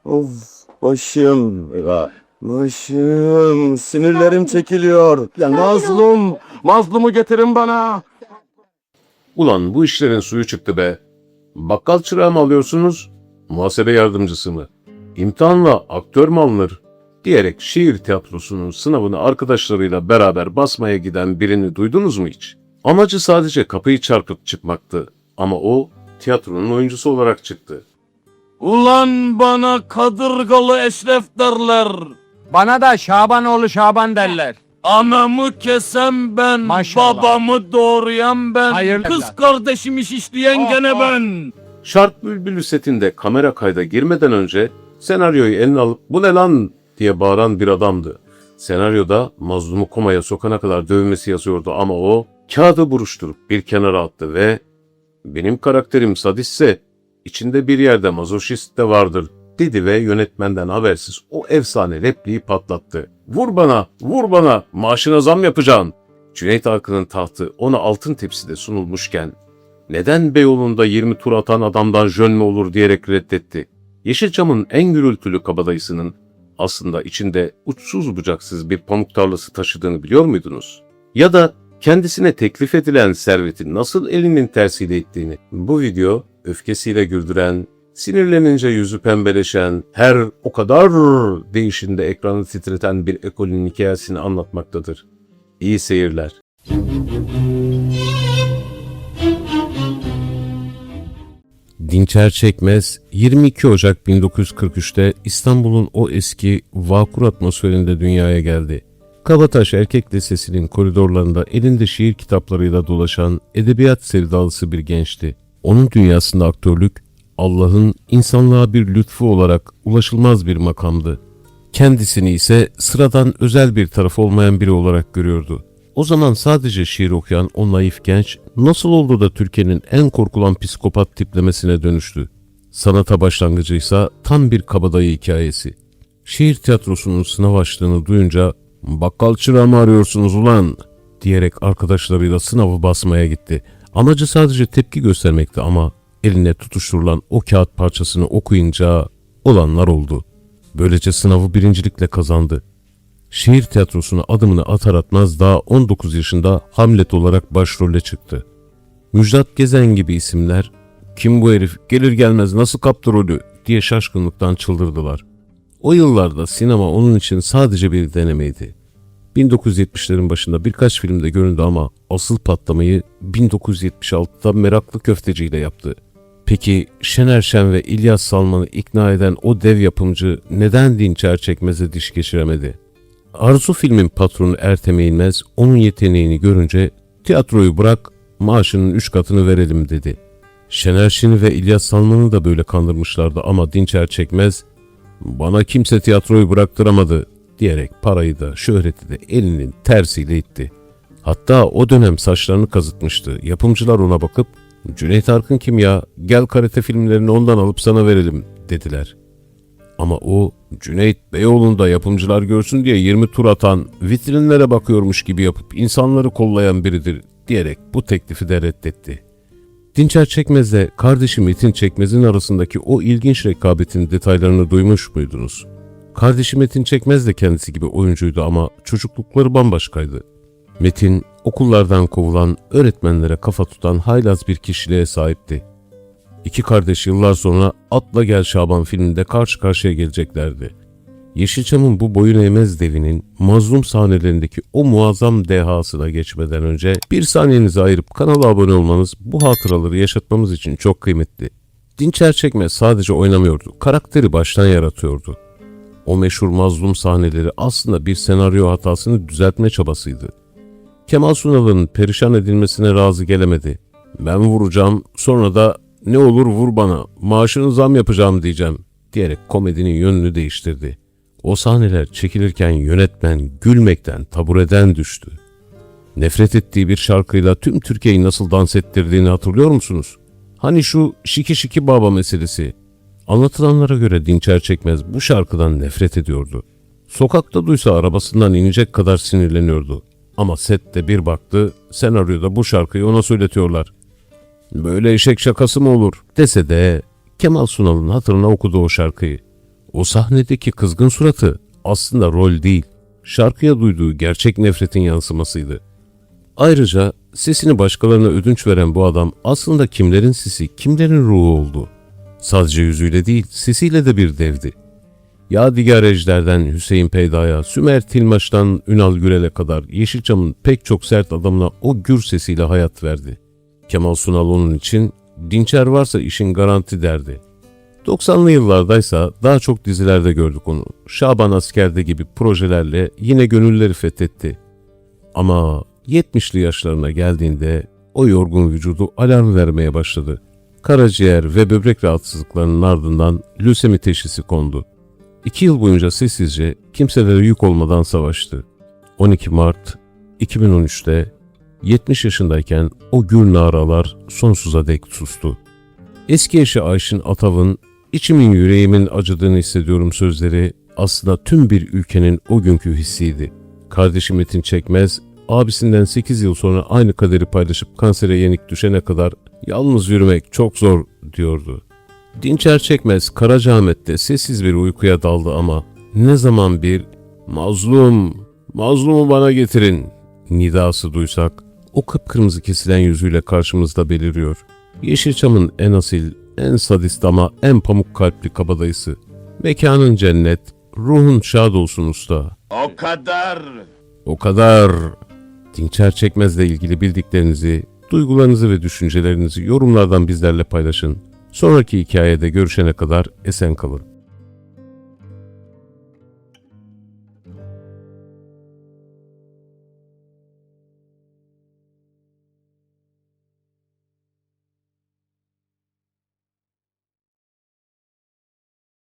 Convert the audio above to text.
Of, başım. Başım. Sinirlerim çekiliyor. Mazlum. Mazlumu getirin bana. Ulan bu işlerin suyu çıktı be. Bakkal çırağı mı alıyorsunuz? Muhasebe yardımcısı mı? İmtihanla aktör mü alınır? Diyerek şiir tiyatrosunun sınavını arkadaşlarıyla beraber basmaya giden birini duydunuz mu hiç? Amacı sadece kapıyı çarpıp çıkmaktı. Ama o tiyatronun oyuncusu olarak çıktı. Ulan bana kadırgalı Eşref derler. Bana da Şabanoğlu Şaban derler. Anamı kesen ben, Maşallah. babamı doğrayan ben, Hayırlı kız evlat. kardeşimi şişleyen gene ben. Şark Bülbülü setinde kamera kayda girmeden önce senaryoyu eline alıp "Bu ne lan?" diye bağıran bir adamdı. Senaryoda mazlumu komaya sokana kadar dövmesi yazıyordu ama o kağıdı buruşturup bir kenara attı ve "Benim karakterim sadistse içinde bir yerde mazoşist de vardır" dedi ve yönetmenden habersiz o efsane repliği patlattı. "Vur bana, vur bana, maaşına zam yapacaksın." Cüneyt Arkın'ın tahtı ona altın tepside sunulmuşken neden Beyoğlu'nda 20 tur atan adamdan jön mü olur diyerek reddetti. Yeşilçam'ın en gürültülü kabadayısının aslında içinde uçsuz bucaksız bir pamuk tarlası taşıdığını biliyor muydunuz? Ya da kendisine teklif edilen serveti nasıl elinin tersiyle ittiğini. Bu video öfkesiyle güldüren, sinirlenince yüzü pembeleşen, her o kadar değişinde ekranı titreten bir ekolün hikayesini anlatmaktadır. İyi seyirler. Dinçer Çekmez, 22 Ocak 1943'te İstanbul'un o eski vakur atmosferinde dünyaya geldi. Kabataş Erkek Lisesi'nin koridorlarında elinde şiir kitaplarıyla dolaşan edebiyat sevdalısı bir gençti. Onun dünyasında aktörlük, Allah'ın insanlığa bir lütfu olarak ulaşılmaz bir makamdı. Kendisini ise sıradan özel bir tarafı olmayan biri olarak görüyordu. O zaman sadece şiir okuyan o naif genç nasıl oldu da Türkiye'nin en korkulan psikopat tiplemesine dönüştü? Sanata başlangıcıysa tam bir kabadayı hikayesi. Şiir tiyatrosunun sınav açtığını duyunca "Bakkal çırağı mı arıyorsunuz ulan?" diyerek arkadaşlarıyla sınavı basmaya gitti. Amacı sadece tepki göstermekti ama eline tutuşturulan o kağıt parçasını okuyunca olanlar oldu. Böylece sınavı birincilikle kazandı. Şiir tiyatrosuna adımını atar atmaz daha 19 yaşında Hamlet olarak başrole çıktı. Müjdat Gezen gibi isimler "Kim bu herif, gelir gelmez nasıl kaptı rolü?" diye şaşkınlıktan çıldırdılar. O yıllarda sinema onun için sadece bir denemeydi. 1970'lerin başında birkaç filmde göründü ama asıl patlamayı 1976'da Meraklı Köfteci ile yaptı. Peki Şener Şen ve İlyas Salman'ı ikna eden o dev yapımcı neden Dinçer Çekmez'e diş geçiremedi? Arzu filmin patronu Ertem Eğilmez onun yeteneğini görünce "Tiyatroyu bırak, maaşının 3 katını verelim" dedi. Şener Şen'i ve İlyas Salman'ı da böyle kandırmışlardı ama Dinçer Çekmez "Bana kimse tiyatroyu bıraktıramadı" diyerek parayı da şöhreti de elinin tersiyle itti. Hatta o dönem saçlarını kazıtmıştı. Yapımcılar ona bakıp "Cüneyt Arkın kim ya? Gel karate filmlerini ondan alıp sana verelim" dediler. Ama o Cüneyt Beyoğlu'nda yapımcılar görsün diye 20 tur atan, vitrinlere bakıyormuş gibi yapıp insanları kollayan biridir diyerek bu teklifi de reddetti. Dinçer Çekmez'le kardeşi Metin Çekmez'in arasındaki o ilginç rekabetin detaylarını duymuş muydunuz? Kardeşi Metin Çekmez de kendisi gibi oyuncuydu ama çocuklukları bambaşkaydı. Metin okullardan kovulan, öğretmenlere kafa tutan haylaz bir kişiliğe sahipti. İki kardeş yıllar sonra Atla Gel Şaban filminde karşı karşıya geleceklerdi. Yeşilçam'ın bu boyun eğmez devinin mazlum sahnelerindeki o muazzam dehasına geçmeden önce bir saniyenizi ayırıp kanala abone olmanız bu hatıraları yaşatmamız için çok kıymetli. Dinçer Çekmez sadece oynamıyordu, karakteri baştan yaratıyordu. O meşhur mazlum sahneleri aslında bir senaryo hatasını düzeltme çabasıydı. Kemal Sunal'ın perişan edilmesine razı gelemedi. "Ben vuracağım, sonra da ne olur vur bana, maaşını zam yapacağım" diyeceğim diyerek komedinin yönünü değiştirdi. O sahneler çekilirken yönetmen gülmekten tabureden düştü. Nefret ettiği bir şarkıyla tüm Türkiye'yi nasıl dans ettirdiğini hatırlıyor musunuz? Hani şu şiki şiki baba meselesi. Anlatılanlara göre Dinçer Çekmez bu şarkıdan nefret ediyordu. Sokakta duysa arabasından inecek kadar sinirleniyordu. Ama sette bir baktı, senaryoda bu şarkıyı ona söyletiyorlar. "Böyle eşek şakası mı olur?" dese de Kemal Sunal'ın hatırına okudu o şarkıyı. O sahnedeki kızgın suratı aslında rol değil, şarkıya duyduğu gerçek nefretin yansımasıydı. Ayrıca sesini başkalarına ödünç veren bu adam aslında kimlerin sesi, kimlerin ruhu oldu. Sadece yüzüyle değil, sesiyle de bir devdi. Yadigar Ejder'den Hüseyin Peyda'ya, Sümer Tilmaç'tan Ünal Gürel'e kadar Yeşilçam'ın pek çok sert adamına o gür sesiyle hayat verdi. Kemal Sunal onun için Dinçer varsa işin garanti derdi. 90'lı yıllardaysa daha çok dizilerde gördük onu. Şaban Asker'de gibi projelerle yine gönülleri fethetti. Ama 70'li yaşlarına geldiğinde o yorgun vücudu alarm vermeye başladı. Karaciğer ve böbrek rahatsızlıklarının ardından lösemi teşhisi kondu. 2 yıl boyunca sessizce kimselere yük olmadan savaştı. 12 Mart 2013'te 70 yaşındayken o gür naralar sonsuza dek sustu. Eski eşi Ayşin Atav'ın "İçimin yüreğimin acıdığını hissediyorum" sözleri aslında tüm bir ülkenin o günkü hissiydi. Kardeşi Metin Çekmez, abisinden 8 yıl sonra aynı kaderi paylaşıp kansere yenik düşene kadar "Yalnız yürümek çok zor" diyordu. Dinçer Çekmez Karacaahmet'te sessiz bir uykuya daldı ama ne zaman bir "Mazlum, mazlumu bana getirin" nidası duysak o kıpkırmızı kesilen yüzüyle karşımızda beliriyor. Yeşilçam'ın en asil, en sadist ama en pamuk kalpli kabadayısı. Mekanın cennet, ruhun şad olsun usta. O kadar. O kadar. Dinçer Çekmez'le ilgili bildiklerinizi, duygularınızı ve düşüncelerinizi yorumlardan bizlerle paylaşın. Sonraki hikayede görüşene kadar esen kalın.